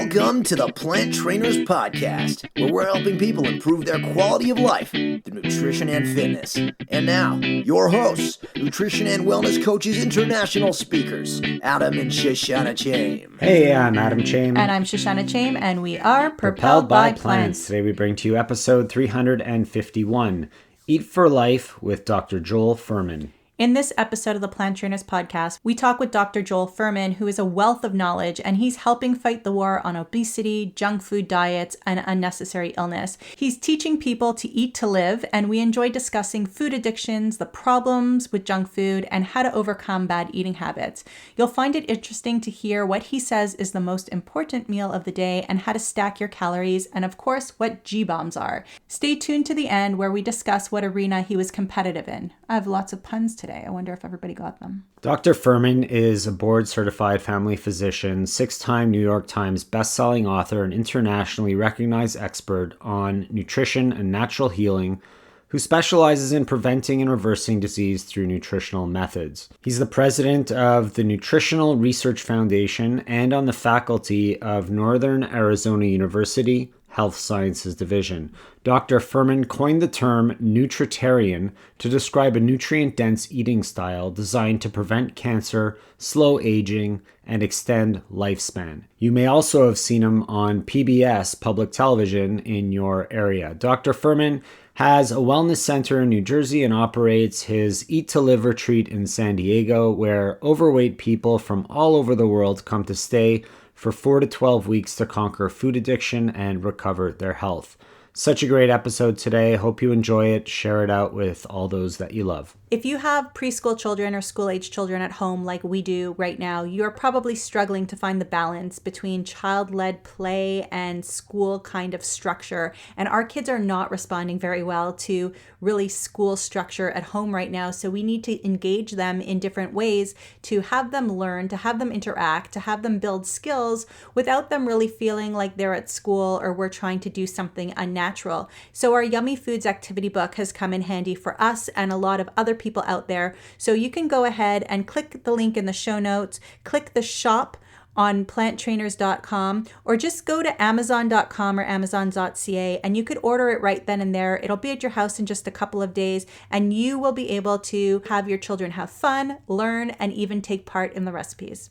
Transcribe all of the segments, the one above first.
Welcome to the Plant Trainers Podcast, where we're helping people improve their quality of life through nutrition and fitness. And now, your hosts, nutrition and wellness coaches, international speakers, Adam and Shoshana Chaim. Hey, I'm Adam Chaim. And I'm Shoshana Chaim, and we are Propelled by Plants. Today we bring to you episode 351, Eat for Life with Dr. Joel Fuhrman. In this episode of the Plant Trainers Podcast, we talk with Dr. Joel Fuhrman, who is a wealth of knowledge, and he's helping fight the war on obesity, junk food diets, and unnecessary illness. He's teaching people to eat to live, and we enjoy discussing food addictions, the problems with junk food, and how to overcome bad eating habits. You'll find it interesting to hear what he says is the most important meal of the day and how to stack your calories, and of course, what G-bombs are. Stay tuned to the end where we discuss what arena he was competitive in. I have lots of puns today. I wonder if everybody got them. Dr. Fuhrman is a board-certified family physician, 6-time New York Times best-selling author, and internationally recognized expert on nutrition and natural healing, who specializes in preventing and reversing disease through nutritional methods. He's the president of the Nutritional Research Foundation and on the faculty of Northern Arizona University Health Sciences Division. Dr. Fuhrman coined the term Nutritarian to describe a nutrient-dense eating style designed to prevent cancer, slow aging, and extend lifespan. You may also have seen him on PBS public television in your area. Dr. Fuhrman has a wellness center in New Jersey and operates his Eat to Live retreat in San Diego, where overweight people from all over the world come to stay for 4 to 12 weeks to conquer food addiction and recover their health. Such a great episode today. Hope you enjoy it. Share it out with all those that you love. If you have preschool children or school-age children at home like we do right now, you're probably struggling to find the balance between child-led play and school kind of structure. And our kids are not responding very well to really school structure at home right now. So we need to engage them in different ways to have them learn, to have them interact, to have them build skills without them really feeling like they're at school or we're trying to do something unnatural. So our Yummy Foods activity book has come in handy for us and a lot of other people out there. So you can go ahead and click the link in the show notes, click the shop on planttrainers.com, or just go to amazon.com or amazon.ca and you could order it right then and there. It'll be at your house in just a couple of days and you will be able to have your children have fun, learn, and even take part in the recipes.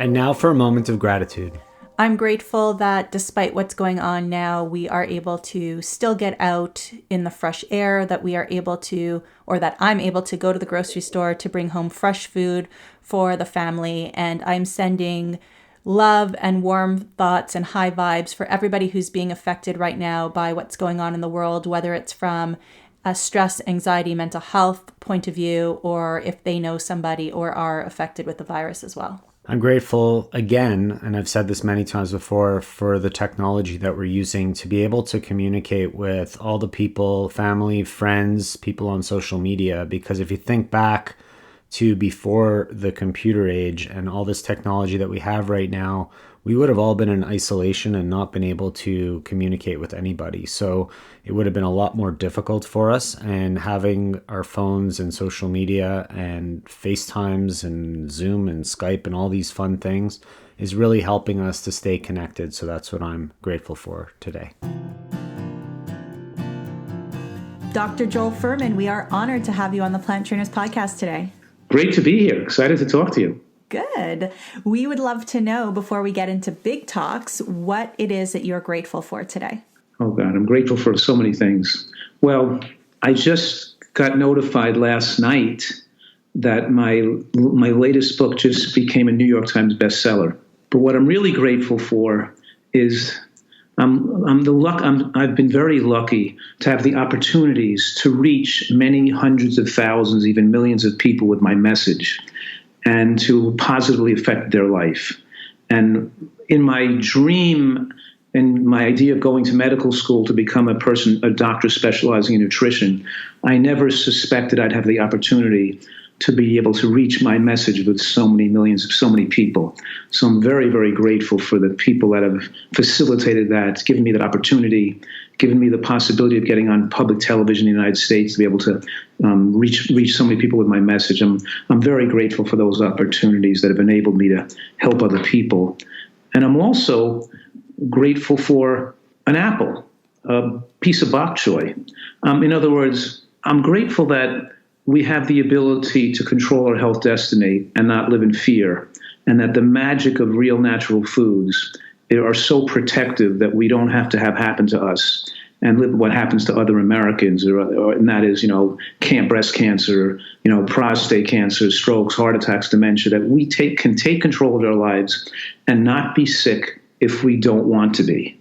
And now for a moment of gratitude. I'm grateful that despite what's going on now, we are able to still get out in the fresh air, that we are able to, or that I'm able to go to the grocery store to bring home fresh food for the family. And I'm sending love and warm thoughts and high vibes for everybody who's being affected right now by what's going on in the world, whether it's from a stress, anxiety, mental health point of view, or if they know somebody or are affected with the virus as well. I'm grateful again, and I've said this many times before, for the technology that we're using to be able to communicate with all the people, family, friends, people on social media. Because if you think back to before the computer age and all this technology that we have right now, we would have all been in isolation and not been able to communicate with anybody. So it would have been a lot more difficult for us. And having our phones and social media and FaceTimes and Zoom and Skype and all these fun things is really helping us to stay connected. So that's what I'm grateful for today. Dr. Joel Fuhrman, we are honored to have you on the Plant Trainers Podcast today. Great to be here. Excited to talk to you. Good. We would love to know, before we get into big talks, what it is that you're grateful for today. Oh, God, I'm grateful for so many things. Well, I just got notified last night that my latest book just became a New York Times bestseller. But what I'm really grateful for is I've been very lucky to have the opportunities to reach many hundreds of thousands, even millions of people with my message, and to positively affect their life. And in my dream and my idea of going to medical school to become a doctor specializing in nutrition, I never suspected I'd have the opportunity to be able to reach my message with so many millions of so many people. So I'm very, very grateful for the people that have facilitated that, given me that opportunity, given me the possibility of getting on public television in the United States to be able to reach so many people with my message. I'm very grateful for those opportunities that have enabled me to help other people. And I'm also grateful for an apple, a piece of bok choy. In other words, I'm grateful that we have the ability to control our health destiny and not live in fear, and that the magic of real natural foods are so protective that we don't have to have happen to us and live what happens to other Americans, and that is, breast cancer, prostate cancer, strokes, heart attacks, dementia, that we can take control of our lives and not be sick if we don't want to be.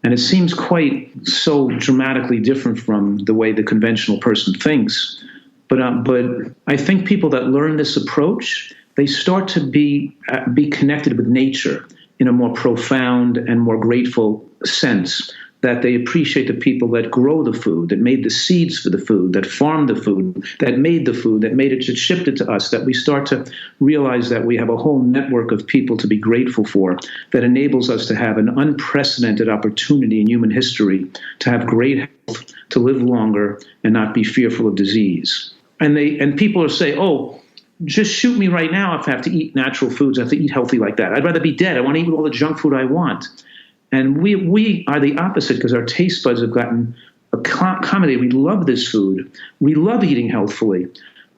And it seems quite so dramatically different from the way the conventional person thinks. But I think people that learn this approach, they start to be connected with nature in a more profound and more grateful sense, that they appreciate the people that grow the food, that made the seeds for the food, that farmed the food, that made the food, that made it, that shipped it to us, that we start to realize that we have a whole network of people to be grateful for that enables us to have an unprecedented opportunity in human history to have great health, to live longer, and not be fearful of disease. And people say, oh, just shoot me right now if I have to eat natural foods, I have to eat healthy like that. I'd rather be dead. I want to eat all the junk food I want. And we are the opposite, because our taste buds have gotten accommodated. We love this food. We love eating healthfully.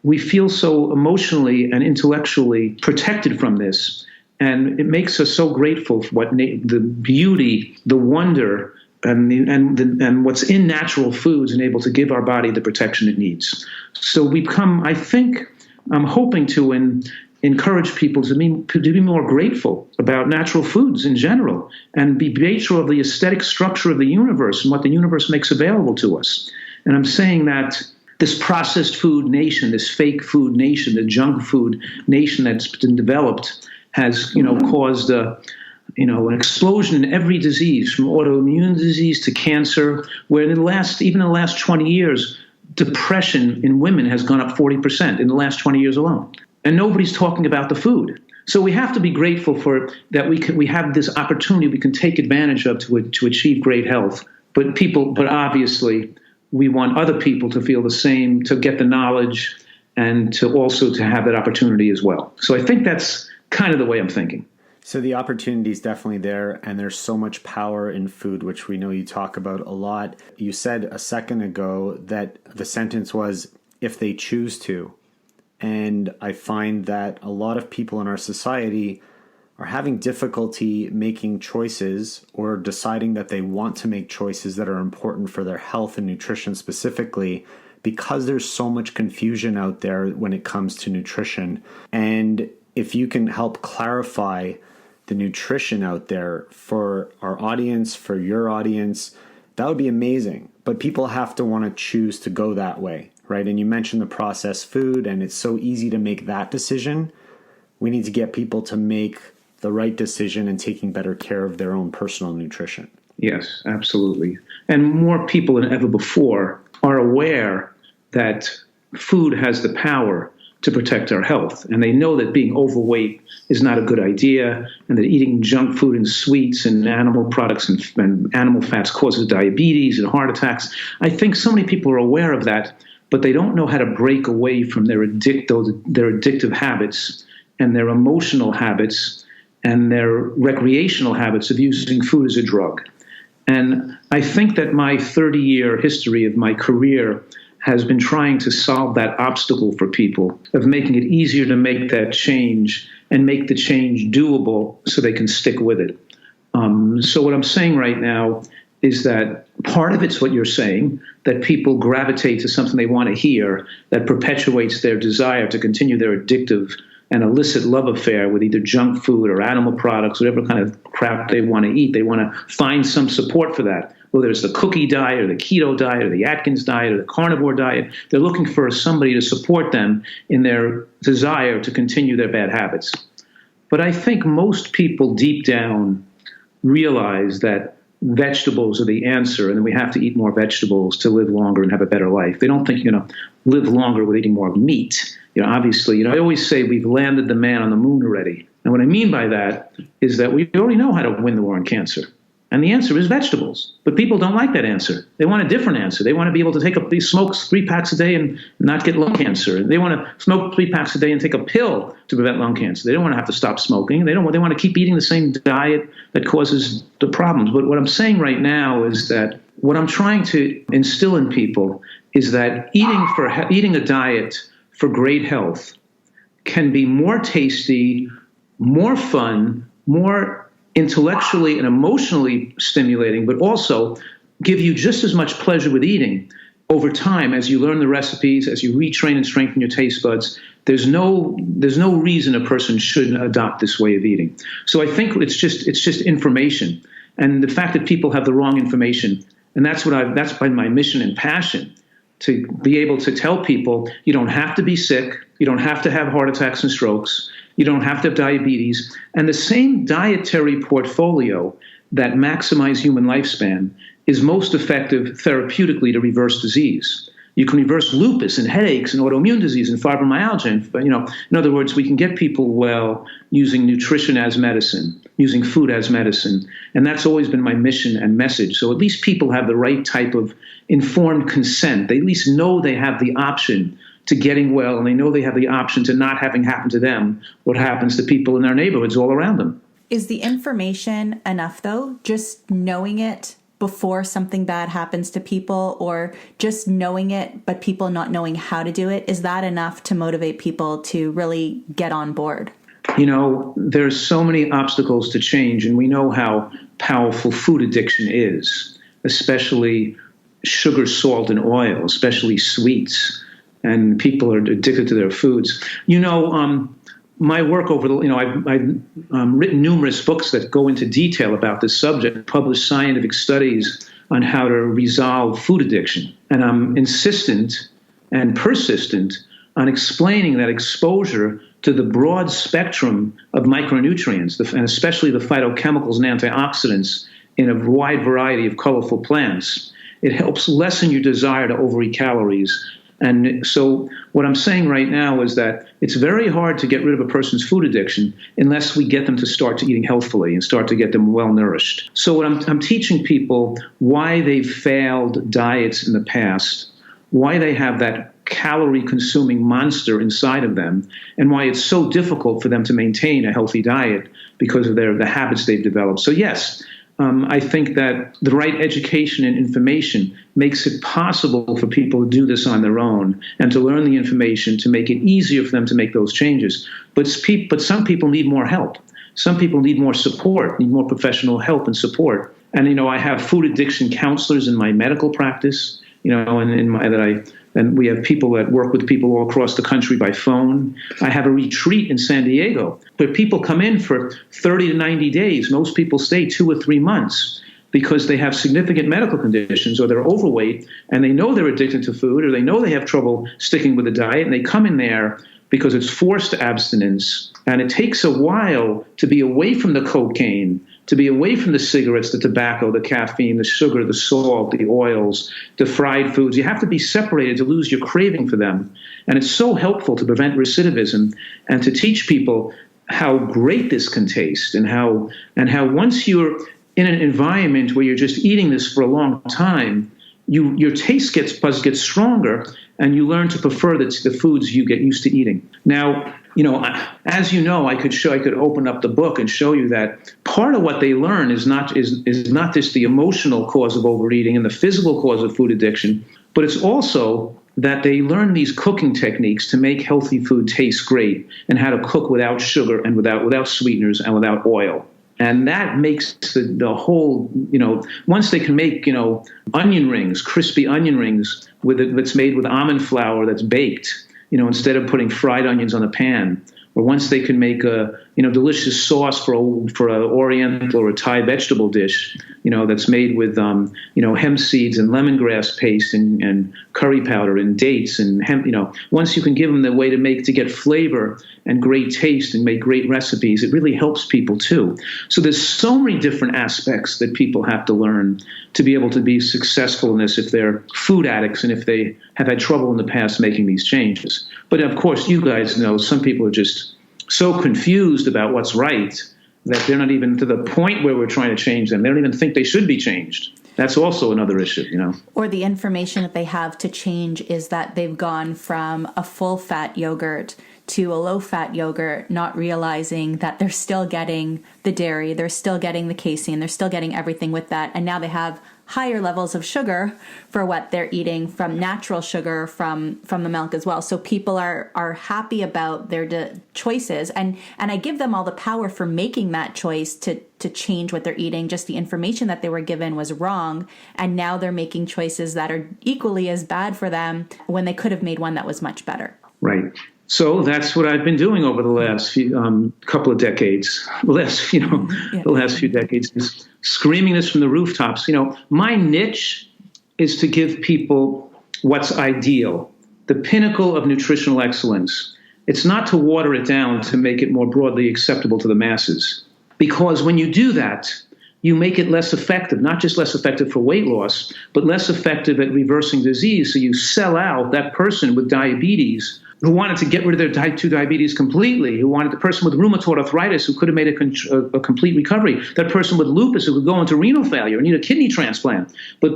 We feel so emotionally and intellectually protected from this. And it makes us so grateful for what the beauty, the wonder, and what's in natural foods and able to give our body the protection it needs. So we come, I think, I'm hoping to encourage people to be more grateful about natural foods in general and be grateful of the aesthetic structure of the universe and what the universe makes available to us. And I'm saying that this processed food nation, this fake food nation, the junk food nation that's been developed has, caused an explosion in every disease, from autoimmune disease to cancer, where even in the last 20 years, depression in women has gone up 40% in the last 20 years alone. And nobody's talking about the food. So we have to be grateful for that we have this opportunity we can take advantage of to achieve great health. But obviously we want other people to feel the same, to get the knowledge, and to also to have that opportunity as well. So I think that's kind of the way I'm thinking. So the opportunity is definitely there, and there's so much power in food, which we know you talk about a lot. You said a second ago that the sentence was, if they choose to. And I find that a lot of people in our society are having difficulty making choices or deciding that they want to make choices that are important for their health and nutrition specifically, because there's so much confusion out there when it comes to nutrition. And if you can help clarify the nutrition out there for our audience, for your audience, that would be amazing. But people have to want to choose to go that way, right? And you mentioned the processed food, and it's so easy to make that decision. We need to get people to make the right decision and taking better care of their own personal nutrition. Yes, absolutely. And more people than ever before are aware that food has the power to protect our health. And they know that being overweight is not a good idea, and that eating junk food and sweets and animal products and animal fats causes diabetes and heart attacks. I think so many people are aware of that, but they don't know how to break away from their addictive habits and their emotional habits and their recreational habits of using food as a drug. And I think that my 30-year history of my career has been trying to solve that obstacle for people, of making it easier to make that change and make the change doable so they can stick with it. So what I'm saying right now is that part of it's what you're saying, that people gravitate to something they want to hear that perpetuates their desire to continue their addictive and illicit love affair with either junk food or animal products, whatever kind of crap they want to eat. They want to find some support for that, whether it's the cookie diet or the keto diet or the Atkins diet or the carnivore diet. They're looking for somebody to support them in their desire to continue their bad habits. But I think most people deep down realize that vegetables are the answer, and we have to eat more vegetables to live longer and have a better life. They don't think you're going to live longer with eating more meat. Obviously, I always say we've landed the man on the moon already. And what I mean by that is that we already know how to win the war on cancer. And the answer is vegetables. But people don't like that answer. They want a different answer. They want to be able to smoke 3 packs a day and not get lung cancer. They want to smoke 3 packs a day and take a pill to prevent lung cancer. They don't want to have to stop smoking. They want to keep eating the same diet that causes the problems. But what I'm saying right now is that what I'm trying to instill in people is that eating a diet for great health can be more tasty, more fun, more intellectually and emotionally stimulating, but also give you just as much pleasure with eating over time as you learn the recipes, as you retrain and strengthen your taste buds. There's no reason a person shouldn't adopt this way of eating. So I think it's just information, and the fact that people have the wrong information, and that's been my mission and passion, to be able to tell people you don't have to be sick, you don't have to have heart attacks and strokes, you don't have to have diabetes. And the same dietary portfolio that maximizes human lifespan is most effective therapeutically to reverse disease. You can reverse lupus and headaches and autoimmune disease and fibromyalgia. And, in other words, we can get people well using nutrition as medicine, using food as medicine. And that's always been my mission and message. So at least people have the right type of informed consent. They at least know they have the option to getting well, and they know they have the option to not having happen to them what happens to people in their neighborhoods all around them. Is the information enough, though? Just knowing it before something bad happens to people, or just knowing it but people not knowing how to do it? Is that enough to motivate people to really get on board? There's so many obstacles to change, and we know how powerful food addiction is, especially sugar, salt, and oil, especially sweets. And people are addicted to their foods. My work I've written numerous books that go into detail about this subject, published scientific studies on how to resolve food addiction. And I'm insistent and persistent on explaining that exposure to the broad spectrum of micronutrients, and especially the phytochemicals and antioxidants in a wide variety of colorful plants, it helps lessen your desire to overeat calories. And so what I'm saying right now is that it's very hard to get rid of a person's food addiction unless we get them to start to eating healthfully and start to get them well nourished. So what I'm teaching people why they've failed diets in the past, why they have that calorie-consuming monster inside of them, and why it's so difficult for them to maintain a healthy diet because of the habits they've developed. So yes, I think that the right education and information makes it possible for people to do this on their own and to learn the information to make it easier for them to make those changes. But some people need more help. Some people need more support, need more professional help and support. And, I have food addiction counselors in my medical practice, and we have people that work with people all across the country by phone. I have a retreat in San Diego where people come in for 30 to 90 days. Most people stay 2 or 3 months because they have significant medical conditions, or they're overweight, and they know they're addicted to food, or they know they have trouble sticking with the diet, and they come in there because it's forced abstinence. And it takes a while to be away from the cocaine, to be away from the cigarettes, the tobacco, the caffeine, the sugar, the salt, the oils, the fried foods. You have to be separated to lose your craving for them. And it's so helpful to prevent recidivism and to teach people how great this can taste, and how once you're in an environment where you're just eating this for a long time, your taste buds get stronger, and you learn to prefer the foods you get used to eating. Now, as I could open up the book and show you that part of what they learn is not just the emotional cause of overeating and the physical cause of food addiction, but it's also that they learn these cooking techniques to make healthy food taste great, and how to cook without sugar and without sweeteners and without oil. And that makes the whole, once they can make, onion rings, crispy onion rings that's made with almond flour that's baked, instead of putting fried onions on a pan, or once they can make a, delicious sauce for an Oriental or a Thai vegetable dish, that's made with, hemp seeds and lemongrass paste and curry powder and dates and hemp, once you can give them the way to get flavor and great taste and make great recipes, it really helps people too. So there's so many different aspects that people have to learn to be able to be successful in this if they're food addicts and if they have had trouble in the past making these changes. But of course, you guys know some people are just so confused about what's right that they're not even to the point where we're trying to change them. They don't even think they should be changed. That's also another issue, Or the information that they have to change is that they've gone from a full-fat yogurt to a low-fat yogurt, not realizing that they're still getting the dairy, they're still getting the casein, they're still getting everything with that, and now they have higher levels of sugar for what they're eating from natural sugar from the milk as well. So people are happy about their choices, and I give them all the power for making that choice to change what they're eating. Just the information that they were given was wrong, and now they're making choices that are equally as bad for them when they could have made one that was much better. Right. So that's what I've been doing over the last couple of decades. The last few decades, is screaming this from the rooftops. My niche is to give people what's ideal, the pinnacle of nutritional excellence. It's not to water it down to make it more broadly acceptable to the masses. Because when you do that, you make it less effective, not just less effective for weight loss, but less effective at reversing disease. So you sell out that person with diabetes who wanted to get rid of their type 2 diabetes completely, who wanted the person with rheumatoid arthritis who could have made a complete recovery, that person with lupus who could go into renal failure and need a kidney transplant. But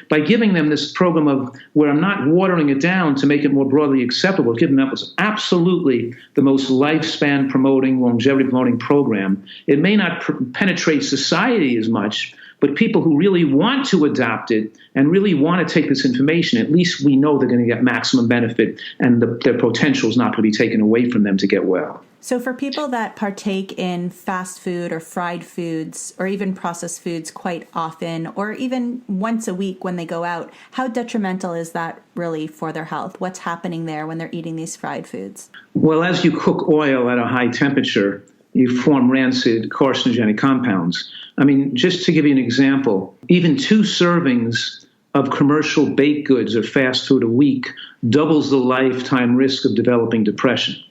by giving them this program of where I'm not watering it down to make it more broadly acceptable, giving them was absolutely the most lifespan promoting, longevity promoting program. It may not penetrate society as much, but people who really want to adopt it and really want to take this information, at least we know they're going to get maximum benefit and their potential is not going to be taken away from them to get well. So for people that partake in fast food or fried foods or even processed foods quite often or even once a week when they go out, how detrimental is that really for their health? What's happening there when they're eating these fried foods? Well, as you cook oil at a high temperature, you form rancid carcinogenic compounds. I mean, just to give you an example, even 2 servings of commercial baked goods or fast food a week doubles the lifetime risk of developing depression.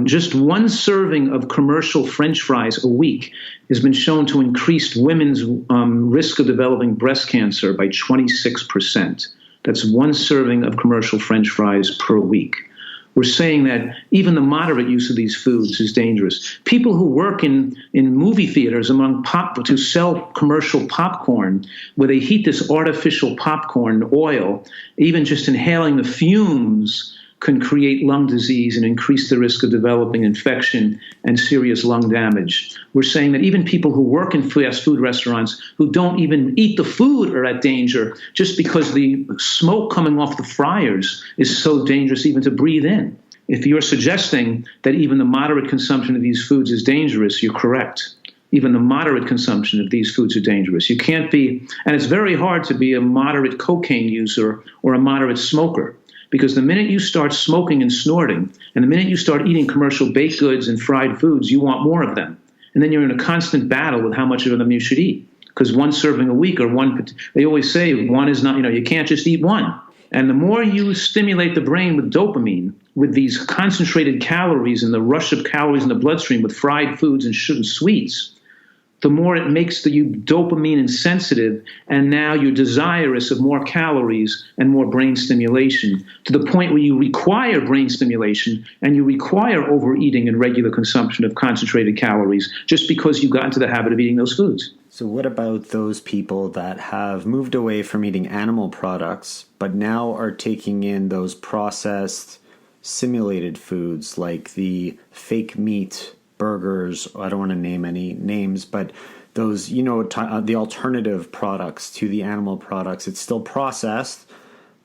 Just 1 serving of commercial French fries a week has been shown to increase women's risk of developing breast cancer by 26%. That's 1 serving of commercial French fries per week. We're saying that even the moderate use of these foods is dangerous. People who work in movie theaters to sell commercial popcorn, where they heat this artificial popcorn oil, even just inhaling the fumes can create lung disease and increase the risk of developing infection and serious lung damage. We're saying that even people who work in fast food restaurants who don't even eat the food are at danger just because the smoke coming off the fryers is so dangerous even to breathe in. If you're suggesting that even the moderate consumption of these foods is dangerous, you're correct. Even the moderate consumption of these foods are dangerous. You can't be, and it's very hard to be a moderate cocaine user or a moderate smoker. Because the minute you start smoking and snorting, and the minute you start eating commercial baked goods and fried foods, you want more of them. And then you're in a constant battle with how much of them you should eat. Because 1 serving a week they always say 1 is not, you can't just eat 1. And the more you stimulate the brain with dopamine, with these concentrated calories and the rush of calories in the bloodstream with fried foods and sugar and sweets, the more it makes you dopamine insensitive, and now you're desirous of more calories and more brain stimulation, to the point where you require brain stimulation and you require overeating and regular consumption of concentrated calories just because you got into the habit of eating those foods. So what about those people that have moved away from eating animal products, but now are taking in those processed, simulated foods like the fake meat burgers? I don't want to name any names, but those, the alternative products to the animal products. It's still processed,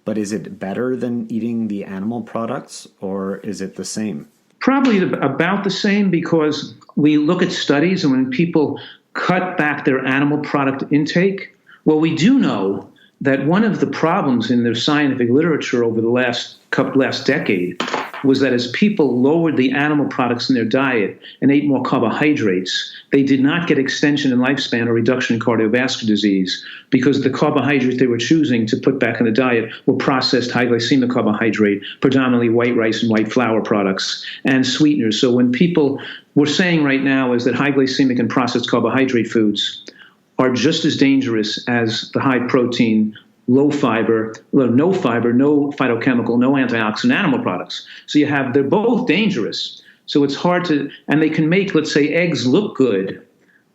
but is it better than eating the animal products, or is it the same? Probably about the same, because we look at studies, and when people cut back their animal product intake, well, we do know that one of the problems in the scientific literature over the last decade was that as people lowered the animal products in their diet and ate more carbohydrates, they did not get extension in lifespan or reduction in cardiovascular disease, because the carbohydrates they were choosing to put back in the diet were processed high glycemic carbohydrate, predominantly white rice and white flour products, and sweeteners. So when people were saying right now is that high glycemic and processed carbohydrate foods are just as dangerous as the high protein, no fiber, no phytochemical, no antioxidant animal products. So they're both dangerous. So it's hard to, and they can make, let's say, eggs look good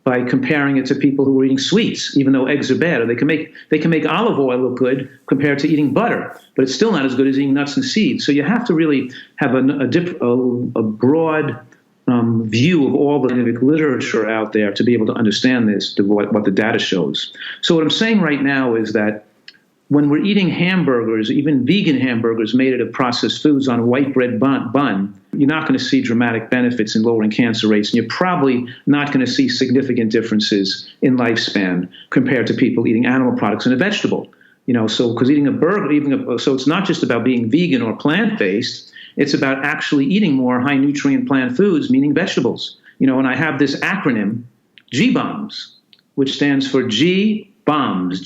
by comparing it to people who are eating sweets, even though eggs are bad. Or they can make olive oil look good compared to eating butter, but it's still not as good as eating nuts and seeds. So you have to really have a broad view of all the scientific literature out there to be able to understand this, what the data shows. So what I'm saying right now is that when we're eating hamburgers, even vegan hamburgers made out of processed foods on a white bread bun, you're not going to see dramatic benefits in lowering cancer rates, and you're probably not going to see significant differences in lifespan compared to people eating animal products and a vegetable. So because eating a burger, so it's not just about being vegan or plant-based, it's about actually eating more high-nutrient plant foods, meaning vegetables. And I have this acronym, GBOMS, which stands for GBOMS,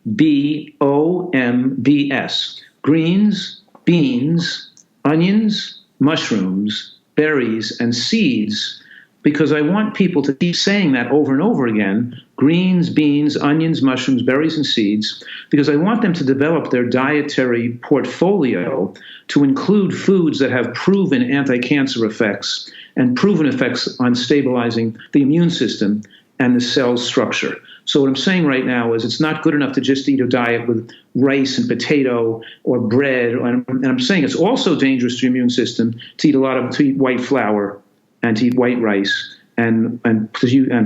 GBOMBS. Greens, beans, onions, mushrooms, berries, and seeds, because I want people to keep saying that over and over again, greens, beans, onions, mushrooms, berries, and seeds, because I want them to develop their dietary portfolio to include foods that have proven anti-cancer effects and proven effects on stabilizing the immune system and the cell structure. So what I'm saying right now is it's not good enough to just eat a diet with rice and potato or bread. And I'm saying it's also dangerous to your immune system to eat white flour and to eat white rice and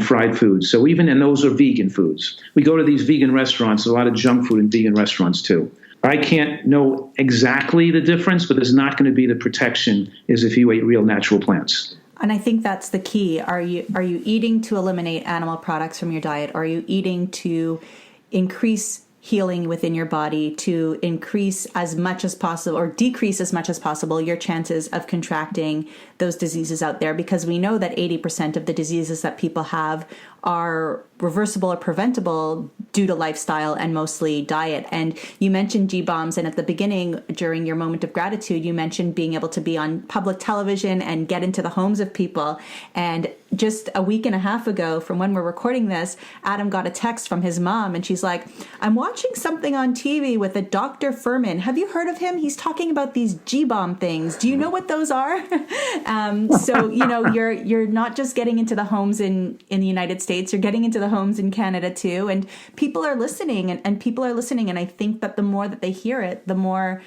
fried foods. So and those are vegan foods. We go to these vegan restaurants, a lot of junk food in vegan restaurants too. I can't know exactly the difference, but there's not going to be the protection as if you ate real natural plants. And I think that's the key. Are you eating to eliminate animal products from your diet? Are you eating to increase healing within your body, to increase as much as possible or decrease as much as possible your chances of contracting those diseases out there? Because we know that 80% of the diseases that people have are reversible or preventable due to lifestyle and mostly diet. And you mentioned GBOMS, and at the beginning, during your moment of gratitude, you mentioned being able to be on public television and get into the homes of people. And just a week and a half ago from when we're recording this, Adam got a text from his mom, and she's like, I'm watching something on TV with a Dr. Fuhrman. Have you heard of him? He's talking about these GBOM things. Do you know what those are? So, you're not just getting into the homes in the United States, you're getting into the homes in Canada too. And people are listening and people are listening. And I think that the more that they hear it, the more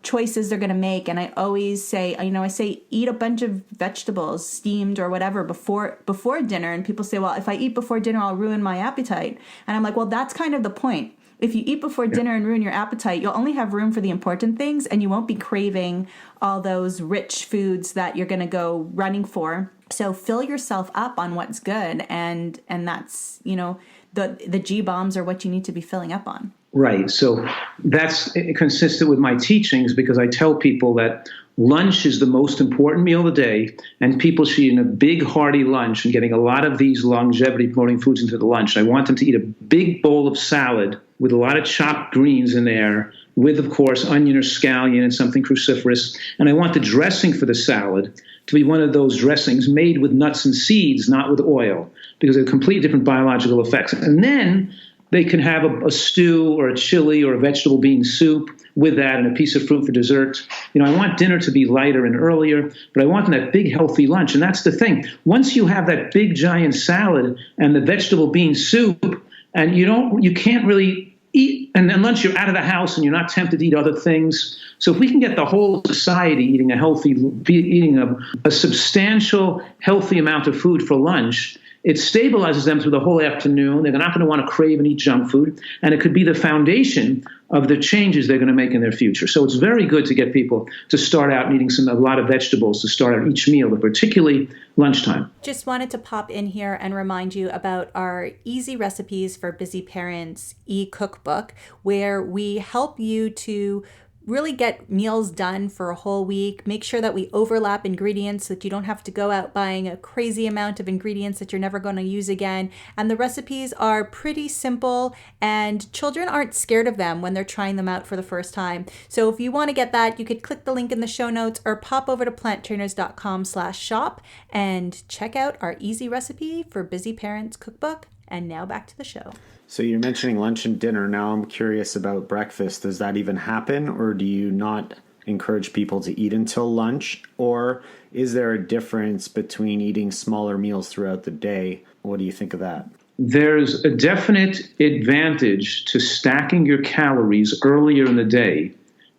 choices they're going to make. And I always say, I say, eat a bunch of vegetables, steamed or whatever, before dinner. And people say, well, if I eat before dinner, I'll ruin my appetite. And I'm like, well, that's kind of the point. If you eat before dinner and ruin your appetite, you'll only have room for the important things, and you won't be craving all those rich foods that you're going to go running for. So fill yourself up on what's good, and that's, the GBOMs are what you need to be filling up on. Right. So that's consistent with my teachings, because I tell people that lunch is the most important meal of the day, and people should eat a big hearty lunch and getting a lot of these longevity promoting foods into the lunch. I want them to eat a big bowl of salad with a lot of chopped greens in there, with, of course, onion or scallion and something cruciferous. And I want the dressing for the salad to be one of those dressings made with nuts and seeds, not with oil, because they have completely different biological effects. And then they can have a stew or a chili or a vegetable bean soup with that, and a piece of fruit for dessert. I want dinner to be lighter and earlier, but I want that big healthy lunch. And that's the thing. Once you have that big giant salad and the vegetable bean soup, and you can't really eat, and then lunch you're out of the house and you're not tempted to eat other things. So if we can get the whole society eating a substantial, healthy amount of food for lunch, it stabilizes them through the whole afternoon. They're not going to want to crave and eat junk food, and it could be the foundation of the changes they're going to make in their future. So it's very good to get people to start out eating a lot of vegetables to start out each meal, but particularly lunchtime. Just wanted to pop in here and remind you about our Easy Recipes for Busy Parents e-cookbook, where we help you to really get meals done for a whole week. Make sure that we overlap ingredients so that you don't have to go out buying a crazy amount of ingredients that you're never going to use again. And the recipes are pretty simple, and children aren't scared of them when they're trying them out for the first time. So if you want to get that, you could click the link in the show notes or pop over to planttrainers.com/shop and check out our Easy Recipe for Busy Parents cookbook. And now back to the show. So you're mentioning lunch and dinner. Now I'm curious about breakfast. Does that even happen, or do you not encourage people to eat until lunch? Or is there a difference between eating smaller meals throughout the day? What do you think of that? There's a definite advantage to stacking your calories earlier in the day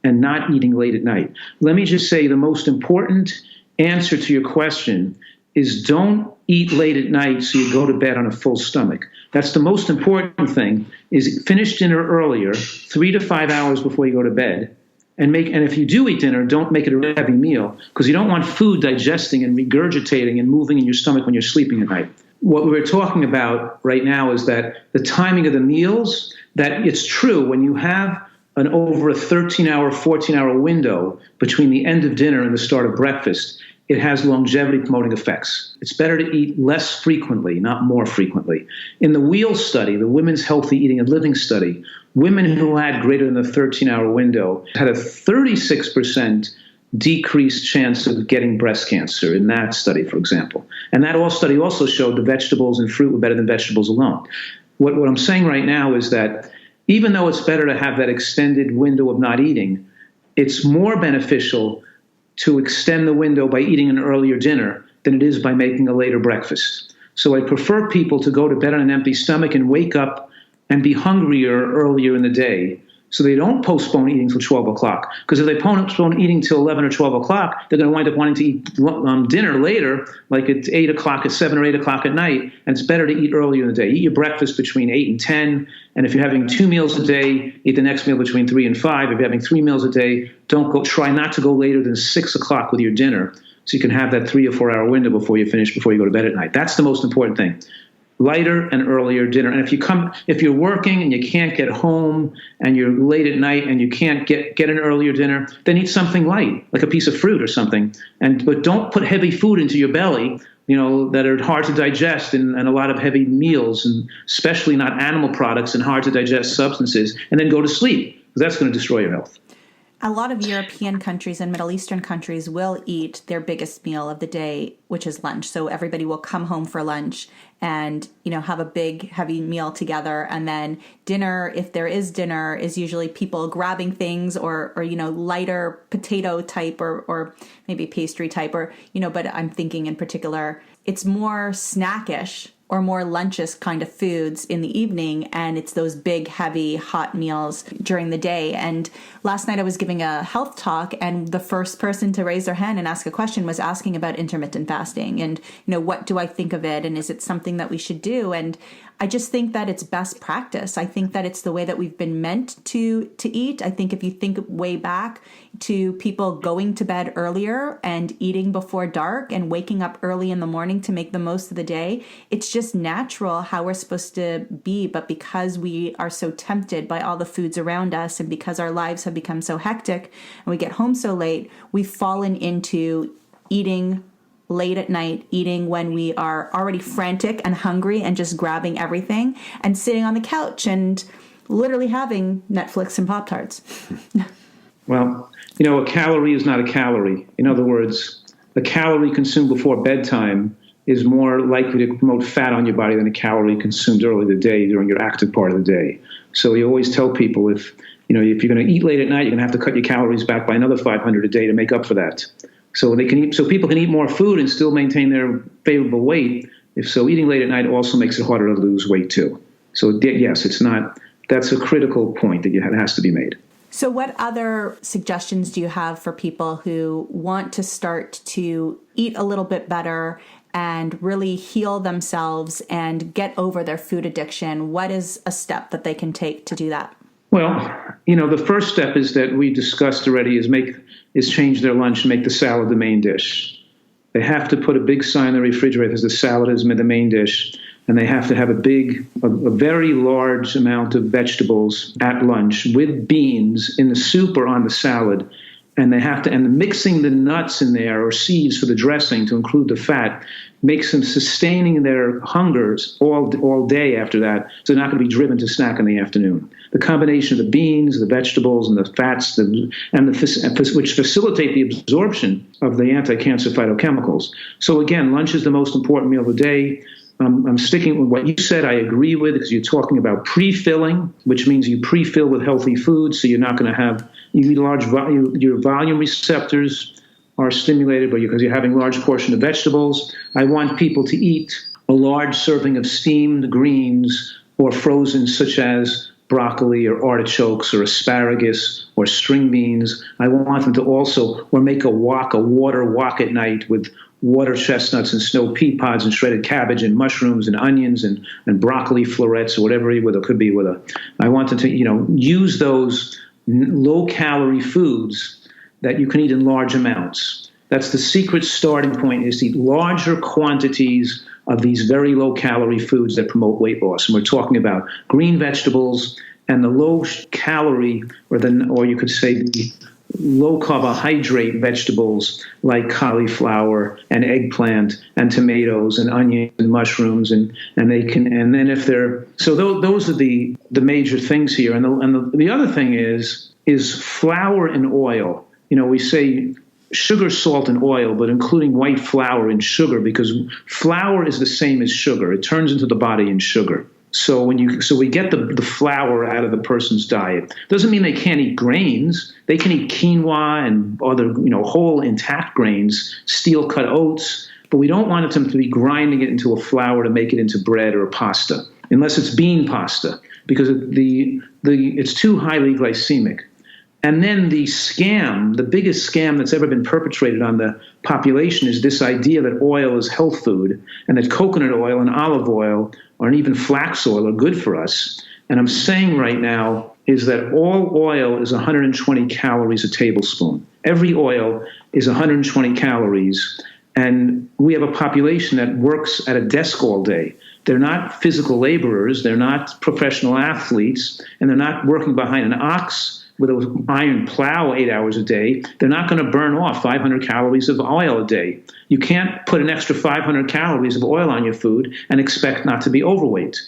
and not eating late at night. Let me just say the most important answer to your question is don't eat late at night so you go to bed on a full stomach. That's the most important thing, is finish dinner earlier, 3 to 5 hours before you go to bed. And if you do eat dinner, don't make it a heavy meal, because you don't want food digesting and regurgitating and moving in your stomach when you're sleeping at night. What we're talking about right now is that the timing of the meals, that it's true when you have over a 13-hour, 14-hour window between the end of dinner and the start of breakfast, it has longevity-promoting effects. It's better to eat less frequently, not more frequently. In the WHEEL study, the Women's Healthy Eating and Living study, women who had greater than the 13-hour window had a 36% decreased chance of getting breast cancer in that study, for example. And that study also showed the vegetables and fruit were better than vegetables alone. What I'm saying right now is that even though it's better to have that extended window of not eating, it's more beneficial to extend the window by eating an earlier dinner than it is by making a later breakfast. So I prefer people to go to bed on an empty stomach and wake up and be hungrier earlier in the day, so they don't postpone eating till 12 o'clock. Because if they postpone eating till 11 or 12 o'clock, they're going to wind up wanting to eat dinner later, like at 8 o'clock, at 7 or 8 o'clock at night. And it's better to eat earlier in the day. Eat your breakfast between 8 and 10. And if you're having 2 meals a day, eat the next meal between 3 and 5. If you're having 3 meals a day, try not to go later than 6 o'clock with your dinner, so you can have that 3 or 4 hour window before you go to bed at night. That's the most important thing. Lighter and earlier dinner. And if you're working and you can't get home and you're late at night and you can't get an earlier dinner, then eat something light, like a piece of fruit or something. But don't put heavy food into your belly, that are hard to digest and a lot of heavy meals, and especially not animal products and hard to digest substances, and then go to sleep, because that's going to destroy your health. A lot of European countries and Middle Eastern countries will eat their biggest meal of the day, which is lunch. So everybody will come home for lunch and, have a big, heavy meal together. And then dinner, if there is dinner, is usually people grabbing things or lighter potato type or maybe pastry type but I'm thinking in particular, it's more snackish or more lunches kind of foods in the evening, and it's those big, heavy, hot meals during the day. And last night I was giving a health talk, and the first person to raise their hand and ask a question was asking about intermittent fasting and, what do I think of it, and is it something that we should do? And I just think that it's best practice. I think that it's the way that we've been meant to eat. I think if you think way back to people going to bed earlier and eating before dark and waking up early in the morning to make the most of the day, it's just natural how we're supposed to be. But because we are so tempted by all the foods around us, and because our lives have become so hectic and we get home so late, we've fallen into eating late at night, eating when we are already frantic and hungry and just grabbing everything and sitting on the couch and literally having Netflix and Pop-Tarts. Well, a calorie is not a calorie. In other words, a calorie consumed before bedtime is more likely to promote fat on your body than a calorie consumed early in the day during your active part of the day. So you always tell people if you're going to eat late at night, you're going to have to cut your calories back by another 500 a day to make up for that. So people can eat more food and still maintain their favorable weight. If so, eating late at night also makes it harder to lose weight too. So yes, that's a critical point that has to be made. So what other suggestions do you have for people who want to start to eat a little bit better and really heal themselves and get over their food addiction? What is a step that they can take to do that? Well, the first step is that we discussed already is change their lunch and make the salad the main dish. They have to put a big sign in the refrigerator that says the salad is the main dish, and they have to have a very large amount of vegetables at lunch with beans in the soup or on the salad. And mixing the nuts in there or seeds for the dressing to include the fat makes them sustaining their hungers all day after that. So they're not going to be driven to snack in the afternoon. The combination of the beans, the vegetables, and the fats, which facilitate the absorption of the anti-cancer phytochemicals. So again, lunch is the most important meal of the day. I'm sticking with what you said. I agree with, because you're talking about pre-filling, which means you pre-fill with healthy foods, so you're not going to have You eat your volume receptors are stimulated because you're having large portion of vegetables. I want people to eat a large serving of steamed greens or frozen, such as broccoli or artichokes or asparagus or string beans. I want them to also, or make a water wok at night with water chestnuts and snow pea pods and shredded cabbage and mushrooms and onions and broccoli florets or whatever it could be I want them to, use those low-calorie foods that you can eat in large amounts. That's the secret starting point, is to eat larger quantities of these very low-calorie foods that promote weight loss. And we're talking about green vegetables and the low-calorie, or you could say the low-carbohydrate vegetables like cauliflower and eggplant and tomatoes and onions and mushrooms, those are the major things here. And the other thing is flour and oil. We say sugar, salt, and oil, but including white flour and sugar, because flour is the same as sugar. It turns into the body in sugar. So we get the flour out of the person's diet. Doesn't mean they can't eat grains. They can eat quinoa and other, whole intact grains, steel cut oats, but we don't want them to be grinding it into a flour to make it into bread or pasta, unless it's bean pasta, because it's too highly glycemic. And then the biggest scam that's ever been perpetrated on the population is this idea that oil is health food and that coconut oil and olive oil and even flax oil are good for us. And I'm saying right now is that all oil is 120 calories a tablespoon. Every oil is 120 calories. And we have a population that works at a desk all day. They're not physical laborers. They're not professional athletes. And they're not working behind an ox with an iron plow 8 hours a day. They're not going to burn off 500 calories of oil a day. You can't put an extra 500 calories of oil on your food and expect not to be overweight.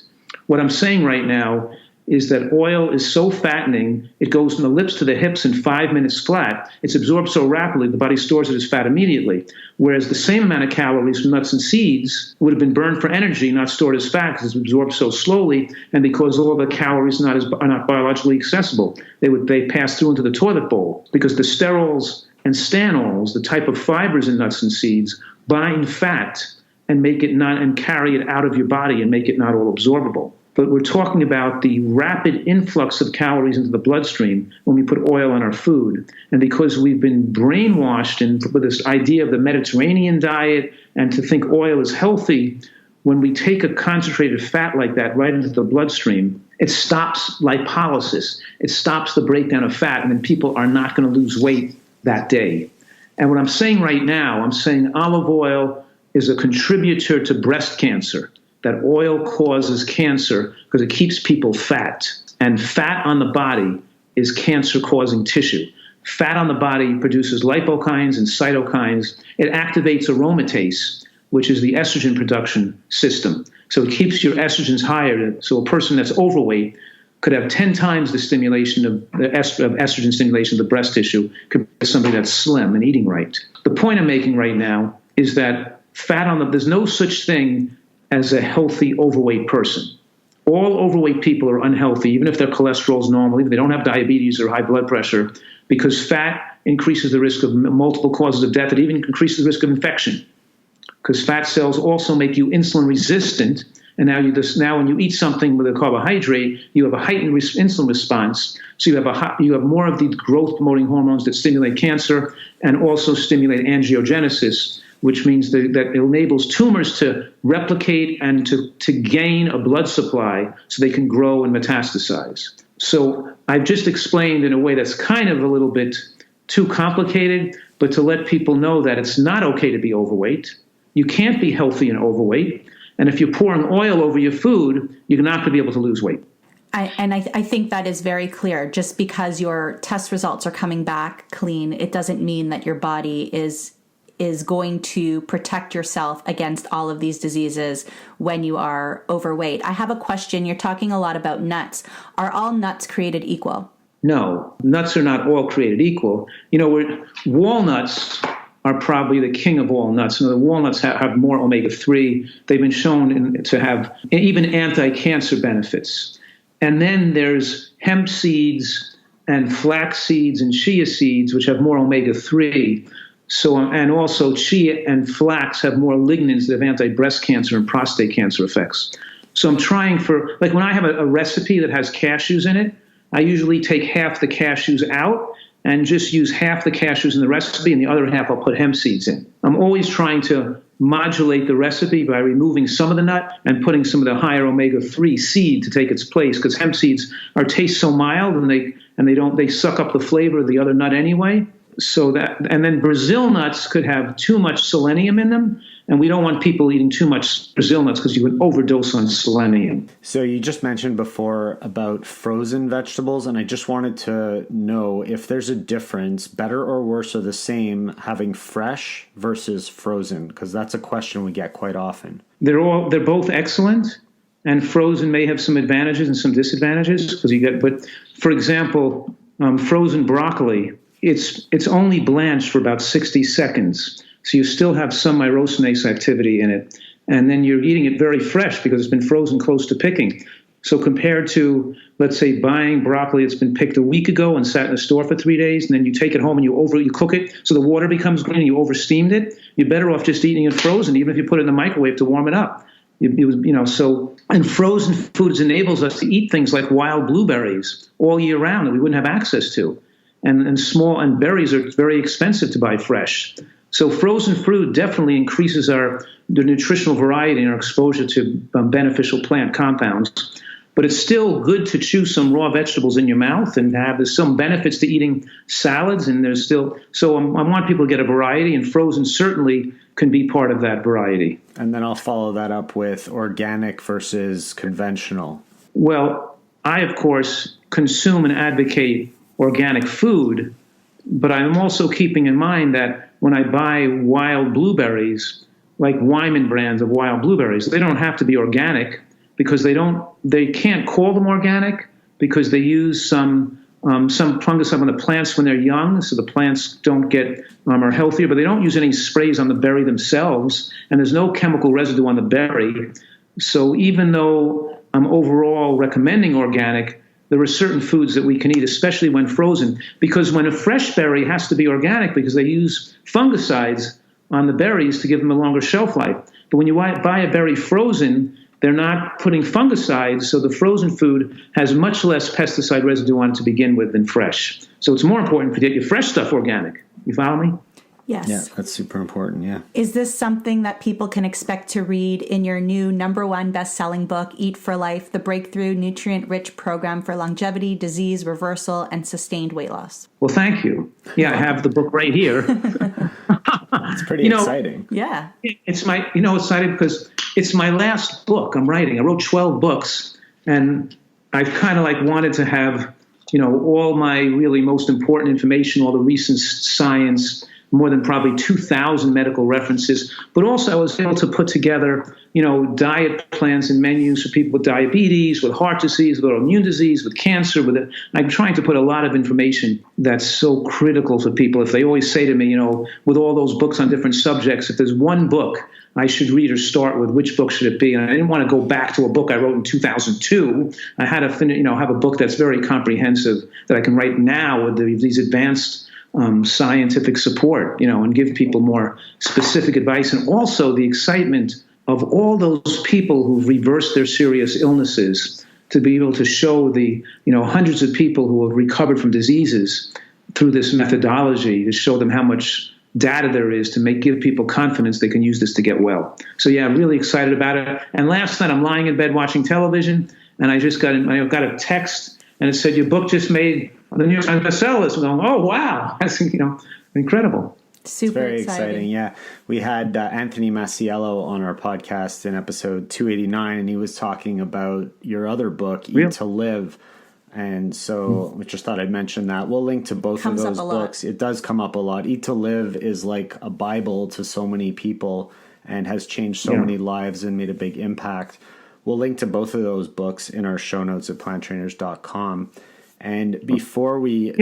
What I'm saying right now is that oil is so fattening, it goes from the lips to the hips in 5 minutes flat. It's absorbed so rapidly, the body stores it as fat immediately. Whereas the same amount of calories from nuts and seeds would have been burned for energy, not stored as fat, because it's absorbed so slowly, and because all the calories are not biologically accessible. They pass through into the toilet bowl, because the sterols and stanols, the type of fibers in nuts and seeds, bind fat and carry it out of your body and make it not all absorbable. But we're talking about the rapid influx of calories into the bloodstream when we put oil on our food. And because we've been brainwashed with this idea of the Mediterranean diet and to think oil is healthy, when we take a concentrated fat like that right into the bloodstream, it stops lipolysis. It stops the breakdown of fat, and then people are not going to lose weight that day. And what I'm saying right now, I'm saying olive oil is a contributor to breast cancer. That oil causes cancer because it keeps people fat. And fat on the body is cancer-causing tissue. Fat on the body produces lipokines and cytokines. It activates aromatase, which is the estrogen production system. So it keeps your estrogens higher. So a person that's overweight could have 10 times the stimulation of estrogen stimulation of the breast tissue compared to somebody that's slim and eating right. The point I'm making right now is that there's no such thing as a healthy overweight person. All overweight people are unhealthy, even if their cholesterol is normal, even if they don't have diabetes or high blood pressure, because fat increases the risk of multiple causes of death. It even increases the risk of infection, because fat cells also make you insulin resistant. And now when you eat something with a carbohydrate, you have a heightened insulin response. So you have more of the growth-promoting hormones that stimulate cancer and also stimulate angiogenesis, which means that it enables tumors to replicate and to gain a blood supply so they can grow and metastasize. So I've just explained in a way that's kind of a little bit too complicated, but to let people know that it's not okay to be overweight. You can't be healthy and overweight. And if you're pouring oil over your food, you're not going to be able to lose weight. I think that is very clear. Just because your test results are coming back clean, it doesn't mean that your body is going to protect yourself against all of these diseases when you are overweight. I have a question. You're talking a lot about nuts. Are all nuts created equal? No, nuts are not all created equal. Walnuts are probably the king of all nuts. The walnuts have more omega-3. They've been shown to have even anti-cancer benefits. And then there's hemp seeds and flax seeds and chia seeds, which have more omega-3. So, and also chia and flax have more lignans that have anti-breast cancer and prostate cancer effects. So I'm trying for, like when I have a recipe that has cashews in it, I usually take half the cashews out and just use half the cashews in the recipe, and the other half I'll put hemp seeds in. I'm always trying to modulate the recipe by removing some of the nut and putting some of the higher omega-3 seed to take its place, because hemp seeds taste so mild and they suck up the flavor of the other nut anyway. So that, and then Brazil nuts could have too much selenium in them, and we don't want people eating too much Brazil nuts because you would overdose on selenium. So you just mentioned before about frozen vegetables, and I just wanted to know if there's a difference, better or worse or the same, having fresh versus frozen, because that's a question we get quite often. They're both excellent, and frozen may have some advantages and some disadvantages because but for example, frozen broccoli, it's only blanched for about 60 seconds. So you still have some myrosinase activity in it. And then you're eating it very fresh because it's been frozen close to picking. So compared to, let's say, buying broccoli that's been picked a week ago and sat in the store for 3 days, and then you take it home and you cook it so the water becomes green and you oversteamed it, you're better off just eating it frozen, even if you put it in the microwave to warm it up. And frozen foods enables us to eat things like wild blueberries all year round that we wouldn't have access to. And berries are very expensive to buy fresh. So frozen fruit definitely increases the nutritional variety and our exposure to beneficial plant compounds. But it's still good to chew some raw vegetables in your mouth and there's some benefits to eating salads. And so I want people to get a variety, and frozen certainly can be part of that variety. And then I'll follow that up with organic versus conventional. Well, I, of course, consume and advocate organic food, but I'm also keeping in mind that when I buy wild blueberries, like Wyman brands of wild blueberries, they don't have to be organic because they can't call them organic because they use some fungicide on the plants when they're young, so the plants are healthier, but they don't use any sprays on the berry themselves, and there's no chemical residue on the berry. So even though I'm overall recommending organic, there are certain foods that we can eat, especially when frozen, because when a fresh berry has to be organic because they use fungicides on the berries to give them a longer shelf life. But when you buy a berry frozen, they're not putting fungicides, so the frozen food has much less pesticide residue on it to begin with than fresh. So it's more important to get your fresh stuff organic. You follow me? Yes. Yeah, that's super important, yeah. Is this something that people can expect to read in your new #1 best-selling book, Eat for Life, the Breakthrough Nutrient-Rich Program for Longevity, Disease Reversal, and Sustained Weight Loss? Well, thank you. Yeah, I have the book right here. It's pretty exciting. Yeah. It's exciting because it's my last book I'm writing. I wrote 12 books, and I've kind of wanted to have, all my really most important information, all the recent science, more than probably 2,000 medical references, but also I was able to put together, diet plans and menus for people with diabetes, with heart disease, with autoimmune disease, with cancer. I'm trying to put a lot of information that's so critical for people. If they always say to me, with all those books on different subjects, if there's one book I should read or start with, which book should it be? And I didn't want to go back to a book I wrote in 2002. I had to have a book that's very comprehensive that I can write now with these advanced scientific support, and give people more specific advice, and also the excitement of all those people who've reversed their serious illnesses to be able to show the, hundreds of people who have recovered from diseases through this methodology, to show them how much data there is to give people confidence they can use this to get well. So yeah, I'm really excited about it. And last night I'm lying in bed watching television, and I got a text, and it said, your book just made the New York Times bestseller list. I'm going, oh, wow. That's, incredible. Super very exciting. Yeah. We had Anthony Masiello on our podcast in episode 289, and he was talking about your other book, Eat to Live. And so we just thought I'd mention that. We'll link to both of those books. It does come up a lot. Eat to Live is like a Bible to so many people and has changed so many lives and made a big impact. We'll link to both of those books in our show notes at planttrainers.com. And before we...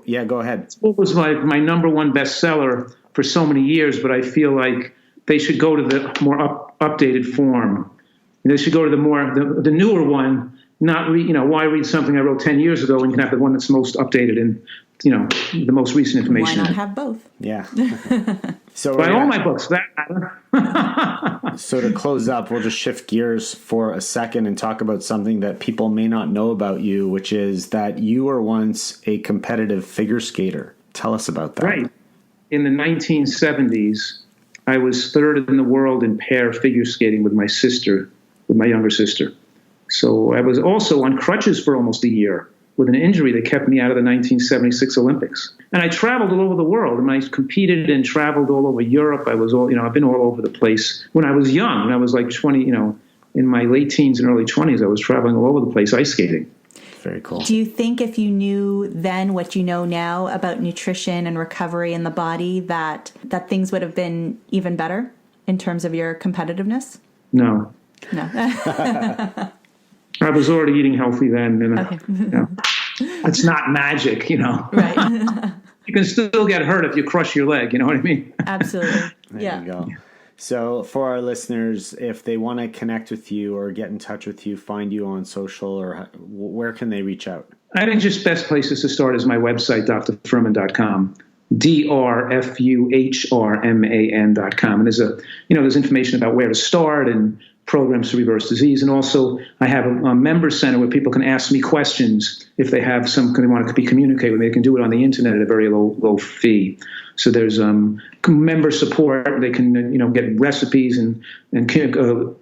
yeah, go ahead. It was my #1 bestseller for so many years, but I feel like they should go to the more updated form. They should go to the newer one, why read something I wrote 10 years ago when you can have the one that's most updated and, the most recent information. Why not have both? Yeah. So Buy all my books. That matter. So to close up, we'll just shift gears for a second and talk about something that people may not know about you, which is that you were once a competitive figure skater. Tell us about that. Right. In the 1970s, I was third in the world in pair figure skating with my younger sister. So I was also on crutches for almost a year with an injury that kept me out of the 1976 Olympics. And I traveled all over the world. And I competed and traveled all over Europe. I've been all over the place. When I was young, when I was like 20, in my late teens and early 20s, I was traveling all over the place ice skating. Very cool. Do you think if you knew then what you know now about nutrition and recovery in the body, that things would have been even better in terms of your competitiveness? No. I was already eating healthy then. And, okay. It's not magic, Right. You can still get hurt if you crush your leg, you know what I mean? Absolutely. There you go. So for our listeners, if they want to connect with you or get in touch with you, find you on social, or where can they reach out? I think just best places to start is my website, drfuhrman.com, drfuhrman.com. And there's information about where to start and programs to reverse disease. And also I have a member center where people can ask me questions if they have they want to communicate with me. They can do it on the internet at a very low fee. So there's member support. They can get recipes and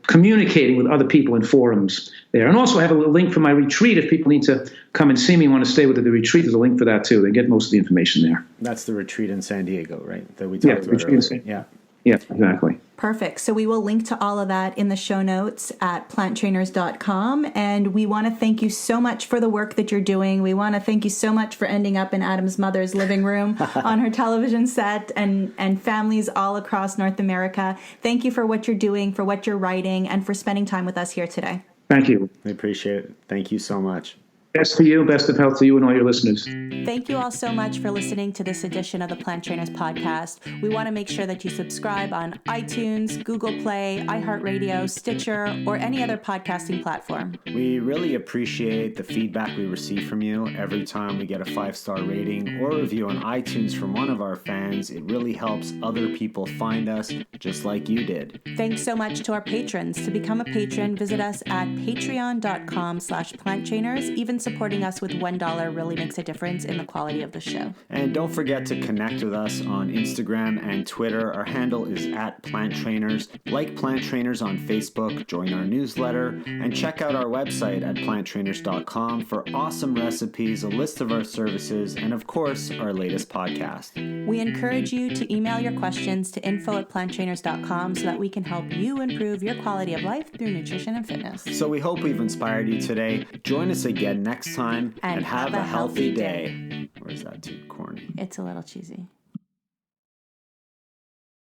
communicating with other people in forums there. And also I have a link for my retreat. If people need to come and see me, want to stay with the retreat, there's a link for that too. They get most of the information there. That's the retreat in San Diego, right? That we talked about earlier. Yeah, exactly. Perfect. So we will link to all of that in the show notes at planttrainers.com. And we want to thank you so much for the work that you're doing. We want to thank you so much for ending up in Adam's mother's living room on her television set and families all across North America. Thank you for what you're doing, for what you're writing, and for spending time with us here today. Thank you. We appreciate it. Thank you so much. Best to you, best of health to you and all your listeners. Thank you all so much for listening to this edition of the Plant Trainers Podcast. We want to make sure that you subscribe on iTunes, Google Play, iHeartRadio, Stitcher, or any other podcasting platform. We really appreciate the feedback we receive from you. Every time we get a 5-star rating or review on iTunes from one of our fans, it really helps other people find us just like you did. Thanks so much to our patrons. To become a patron, visit us at patreon.com/planttrainers. Even supporting us with $1 really makes a difference in the quality of the show. And don't forget to connect with us on Instagram and Twitter. Our handle is @PlantTrainers. Like Plant Trainers on Facebook, join our newsletter, and check out our website at planttrainers.com for awesome recipes, a list of our services, and of course, our latest podcast. We encourage you to email your questions to info@planttrainers.com so that we can help you improve your quality of life through nutrition and fitness. So we hope we've inspired you today. Join us again next time, and have a healthy day. Or is that too corny? It's a little cheesy.